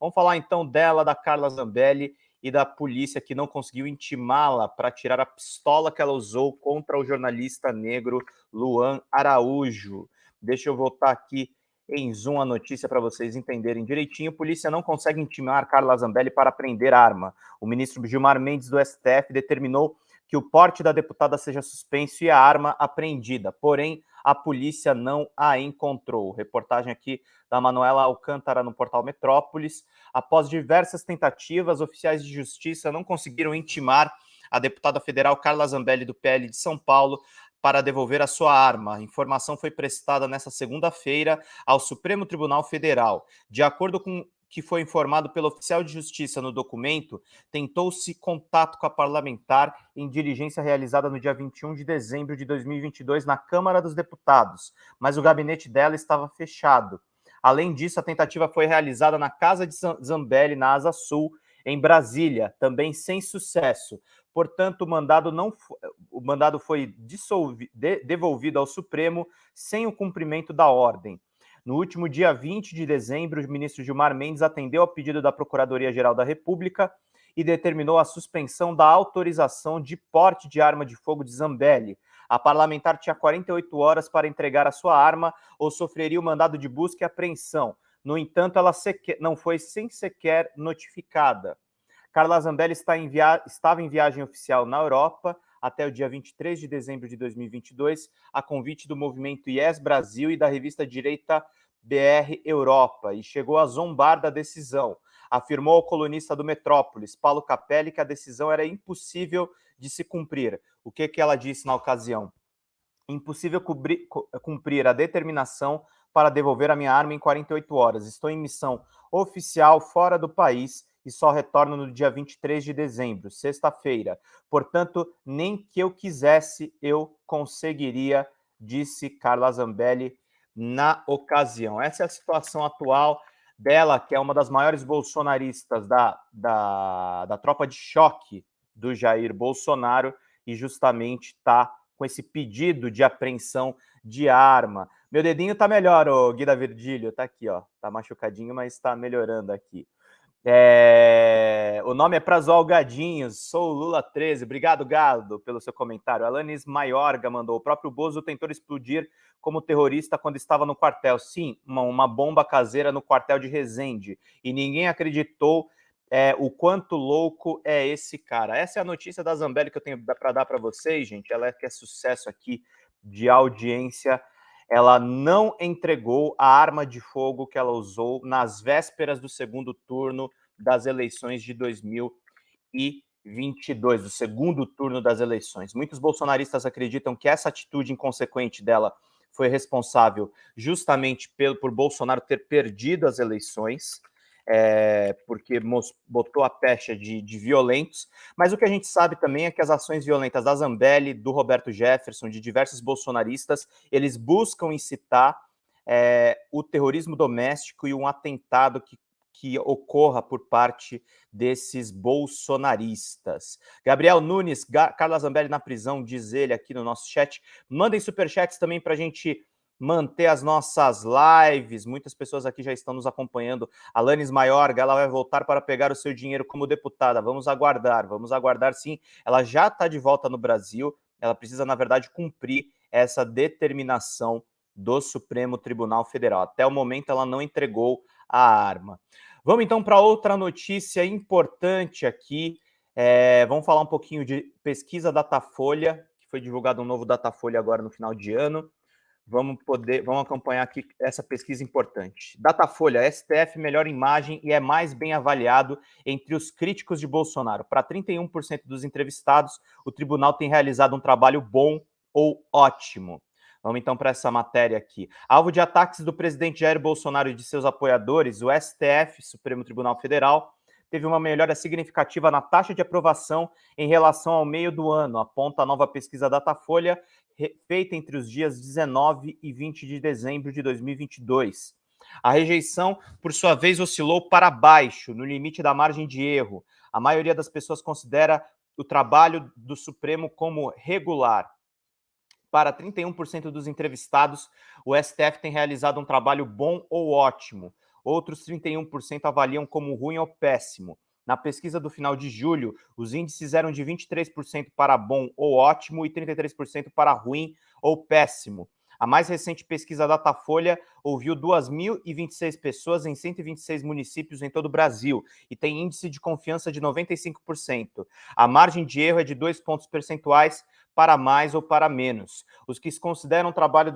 Vamos falar então dela, da Carla Zambelli e da polícia que não conseguiu intimá-la para tirar a pistola que ela usou contra o jornalista negro Luan Araújo. Deixa eu voltar aqui em zoom a notícia para vocês entenderem direitinho. Polícia não consegue intimar Carla Zambelli para prender arma. O ministro Gilmar Mendes do STF determinou que o porte da deputada seja suspenso e a arma apreendida. Porém, a polícia não a encontrou. Reportagem aqui da Manuela Alcântara no portal Metrópolis. Após diversas tentativas, oficiais de justiça não conseguiram intimar a deputada federal Carla Zambelli do PL de São Paulo para devolver a sua arma. A informação foi prestada nesta segunda-feira ao Supremo Tribunal Federal. De acordo com que foi informado pelo oficial de justiça no documento, tentou-se contato com a parlamentar em diligência realizada no dia 21 de dezembro de 2022 na Câmara dos Deputados, mas o gabinete dela estava fechado. Além disso, a tentativa foi realizada na casa de Zambelli, na Asa Sul, em Brasília, também sem sucesso. Portanto, o mandado foi devolvido ao Supremo sem o cumprimento da ordem. No último dia 20 de dezembro, o ministro Gilmar Mendes atendeu ao pedido da Procuradoria-Geral da República e determinou a suspensão da autorização de porte de arma de fogo de Zambelli. A parlamentar tinha 48 horas para entregar a sua arma ou sofreria o mandado de busca e apreensão. No entanto, ela não foi sequer notificada. Carla Zambelli estava em viagem oficial na Europa até o dia 23 de dezembro de 2022, a convite do movimento Yes Brasil e da revista Direita BR Europa, e chegou a zombar da decisão. Afirmou ao colunista do Metrópolis, Paulo Capelli, que a decisão era impossível de se cumprir. O que ela disse na ocasião? Impossível cumprir a determinação para devolver a minha arma em 48 horas. Estou em missão oficial fora do país e só retorno no dia 23 de dezembro, sexta-feira. Portanto, nem que eu quisesse, eu conseguiria, disse Carla Zambelli na ocasião. Essa é a situação atual dela, que é uma das maiores bolsonaristas da tropa de choque do Jair Bolsonaro, e justamente está com esse pedido de apreensão de arma. Meu dedinho tá melhor, ô Guida Virgílio, tá aqui, ó. Tá machucadinho, mas tá melhorando aqui. O nome é para zoar o Gadinhos, sou o Lula 13. Obrigado, Gado, pelo seu comentário. Alanis Maiorga mandou: o próprio Bozo tentou explodir como terrorista quando estava no quartel. Sim, uma bomba caseira no quartel de Resende. E ninguém acreditou o quanto louco é esse cara. Essa é a notícia da Zambelli que eu tenho para dar para vocês, gente. Ela quer sucesso aqui de audiência. Ela não entregou a arma de fogo que ela usou nas vésperas do segundo turno das eleições de 2022, do segundo turno das eleições. Muitos bolsonaristas acreditam que essa atitude inconsequente dela foi responsável justamente por Bolsonaro ter perdido as eleições, porque botou a pecha de violentos, mas o que a gente sabe também é que as ações violentas da Zambelli, do Roberto Jefferson, de diversos bolsonaristas, eles buscam incitar o terrorismo doméstico e um atentado que ocorra por parte desses bolsonaristas. Gabriel Nunes, Carla Zambelli na prisão, diz ele aqui no nosso chat. Mandem superchats também para a gente manter as nossas lives. Muitas pessoas aqui já estão nos acompanhando. Alanis Maiorga, ela vai voltar para pegar o seu dinheiro como deputada. Vamos aguardar sim. Ela já está de volta no Brasil. Ela precisa, na verdade, cumprir essa determinação do Supremo Tribunal Federal. Até o momento, ela não entregou a arma. Vamos então para outra notícia importante aqui. Vamos falar um pouquinho de pesquisa Datafolha, que foi divulgado um novo Datafolha agora no final de ano. Vamos acompanhar aqui essa pesquisa importante. Datafolha, STF melhora imagem e é mais bem avaliado entre os críticos de Bolsonaro. Para 31% dos entrevistados, o tribunal tem realizado um trabalho bom ou ótimo. Vamos então para essa matéria aqui. Alvo de ataques do presidente Jair Bolsonaro e de seus apoiadores, o STF, Supremo Tribunal Federal, teve uma melhora significativa na taxa de aprovação em relação ao meio do ano, aponta a nova pesquisa Datafolha, feita entre os dias 19 e 20 de dezembro de 2022. A rejeição, por sua vez, oscilou para baixo, no limite da margem de erro. A maioria das pessoas considera o trabalho do Supremo como regular. Para 31% dos entrevistados, o STF tem realizado um trabalho bom ou ótimo. outros 31% avaliam como ruim ou péssimo. Na pesquisa do final de julho, os índices eram de 23% para bom ou ótimo e 33% para ruim ou péssimo. A mais recente pesquisa Datafolha ouviu 2.026 pessoas em 126 municípios em todo o Brasil e tem índice de confiança de 95%. A margem de erro é de 2 pontos percentuais para mais ou para menos. Os que consideram o trabalho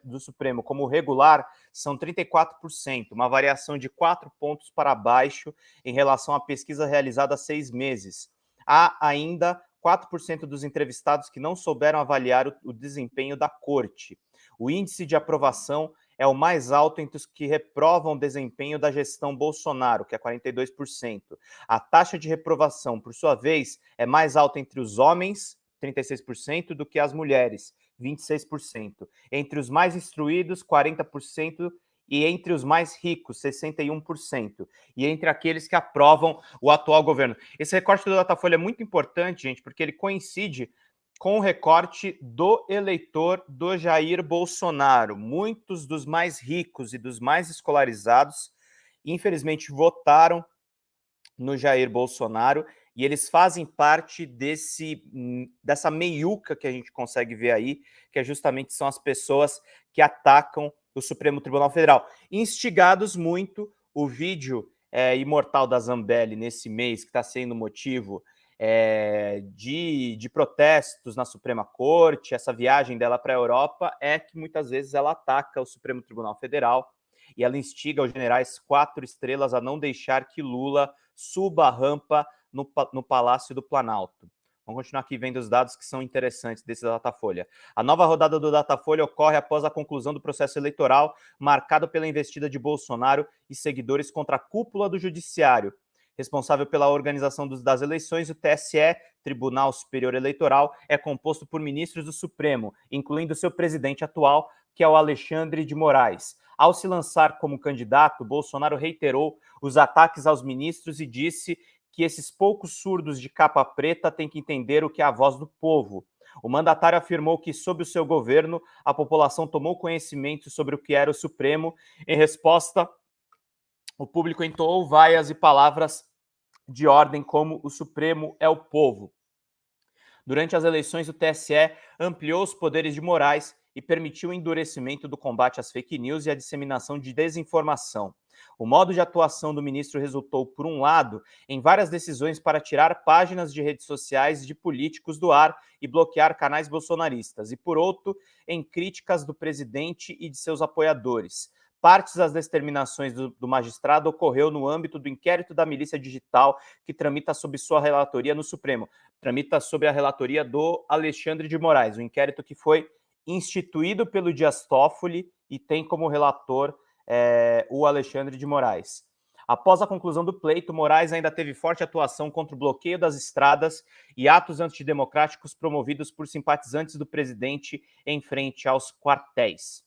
do Supremo como regular são 34%, uma variação de 4 pontos para baixo em relação à pesquisa realizada há 6 meses. Há ainda 4% dos entrevistados que não souberam avaliar o desempenho da corte. O índice de aprovação é o mais alto entre os que reprovam o desempenho da gestão Bolsonaro, que é 42%. A taxa de reprovação, por sua vez, é mais alta entre os homens, 36%, do que as mulheres, 26%. Entre os mais instruídos, 40%, e entre os mais ricos, 61%. E entre aqueles que aprovam o atual governo. Esse recorte do Datafolha é muito importante, gente, porque ele coincide com o recorte do eleitor do Jair Bolsonaro. Muitos dos mais ricos e dos mais escolarizados, infelizmente, votaram no Jair Bolsonaro e eles fazem parte dessa meiuca que a gente consegue ver aí, que é justamente são as pessoas que atacam o Supremo Tribunal Federal. Instigados muito, o vídeo imortal da Zambelli nesse mês, que está sendo motivo de protestos na Suprema Corte, essa viagem dela para a Europa, é que muitas vezes ela ataca o Supremo Tribunal Federal e ela instiga os generais 4 estrelas a não deixar que Lula suba a rampa no Palácio do Planalto. Vamos continuar aqui vendo os dados que são interessantes desse Datafolha. A nova rodada do Datafolha ocorre após a conclusão do processo eleitoral, marcado pela investida de Bolsonaro e seguidores contra a cúpula do Judiciário. Responsável pela organização das eleições, o TSE, Tribunal Superior Eleitoral, é composto por ministros do Supremo, incluindo seu presidente atual, que é o Alexandre de Moraes. Ao se lançar como candidato, Bolsonaro reiterou os ataques aos ministros e disse que esses poucos surdos de capa preta têm que entender o que é a voz do povo. O mandatário afirmou que, sob o seu governo, a população tomou conhecimento sobre o que era o Supremo. Em resposta, o público entoou vaias e palavras de ordem como o Supremo é o povo. Durante as eleições, o TSE ampliou os poderes de Moraes e permitiu o endurecimento do combate às fake news e à disseminação de desinformação. O modo de atuação do ministro resultou, por um lado, em várias decisões para tirar páginas de redes sociais de políticos do ar e bloquear canais bolsonaristas, e, por outro, em críticas do presidente e de seus apoiadores. Partes das determinações do magistrado ocorreu no âmbito do inquérito da Milícia Digital, que tramita sob sua relatoria no Supremo. Tramita sob a relatoria do Alexandre de Moraes, um inquérito que foi instituído pelo Dias Toffoli e tem como relator o Alexandre de Moraes. Após a conclusão do pleito, Moraes ainda teve forte atuação contra o bloqueio das estradas e atos antidemocráticos promovidos por simpatizantes do presidente em frente aos quartéis.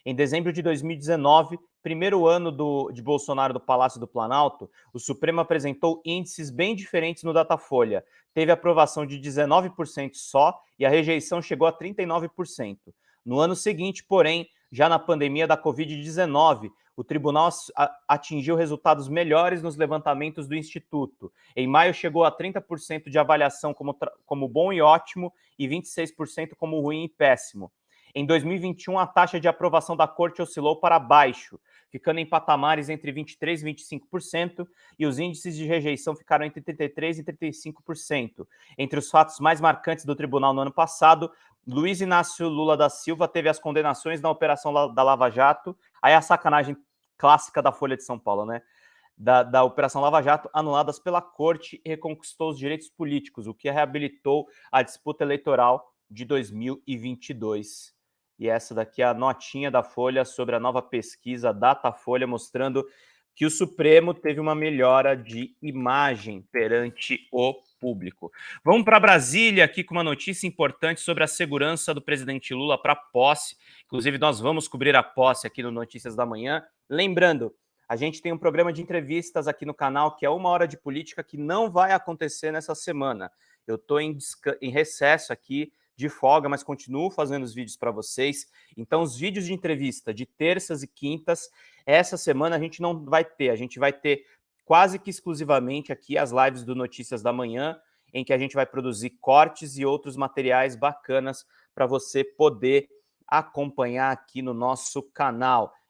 Em dezembro de 2019, primeiro ano de Bolsonaro do Palácio do Planalto, o Supremo apresentou índices bem diferentes no Datafolha. Teve aprovação de 19% só e a rejeição chegou a 39%. No ano seguinte, porém, já na pandemia da Covid-19, o tribunal atingiu resultados melhores nos levantamentos do Instituto. Em maio, chegou a 30% de avaliação como bom e ótimo e 26% como ruim e péssimo. Em 2021, a taxa de aprovação da Corte oscilou para baixo, ficando em patamares entre 23% e 25%, e os índices de rejeição ficaram entre 33% e 35%. Entre os fatos mais marcantes do tribunal no ano passado, Luiz Inácio Lula da Silva teve as condenações na operação da Lava Jato, aí a sacanagem clássica da Folha de São Paulo, né? Da Operação Lava Jato, anuladas pela Corte e reconquistou os direitos políticos, o que reabilitou a disputa eleitoral de 2022. E essa daqui é a notinha da Folha sobre a nova pesquisa Datafolha, mostrando que o Supremo teve uma melhora de imagem perante o público. Vamos para Brasília aqui com uma notícia importante sobre a segurança do presidente Lula para a posse. Inclusive, nós vamos cobrir a posse aqui no Notícias da Manhã. Lembrando, a gente tem um programa de entrevistas aqui no canal que é 1 hora de política que não vai acontecer nessa semana. Eu estou em recesso aqui de folga, mas continuo fazendo os vídeos para vocês. Então, os vídeos de entrevista de terças e quintas, essa semana a gente não vai ter. A gente vai ter quase que exclusivamente aqui as lives do Notícias da Manhã, em que a gente vai produzir cortes e outros materiais bacanas para você poder acompanhar aqui no nosso canal.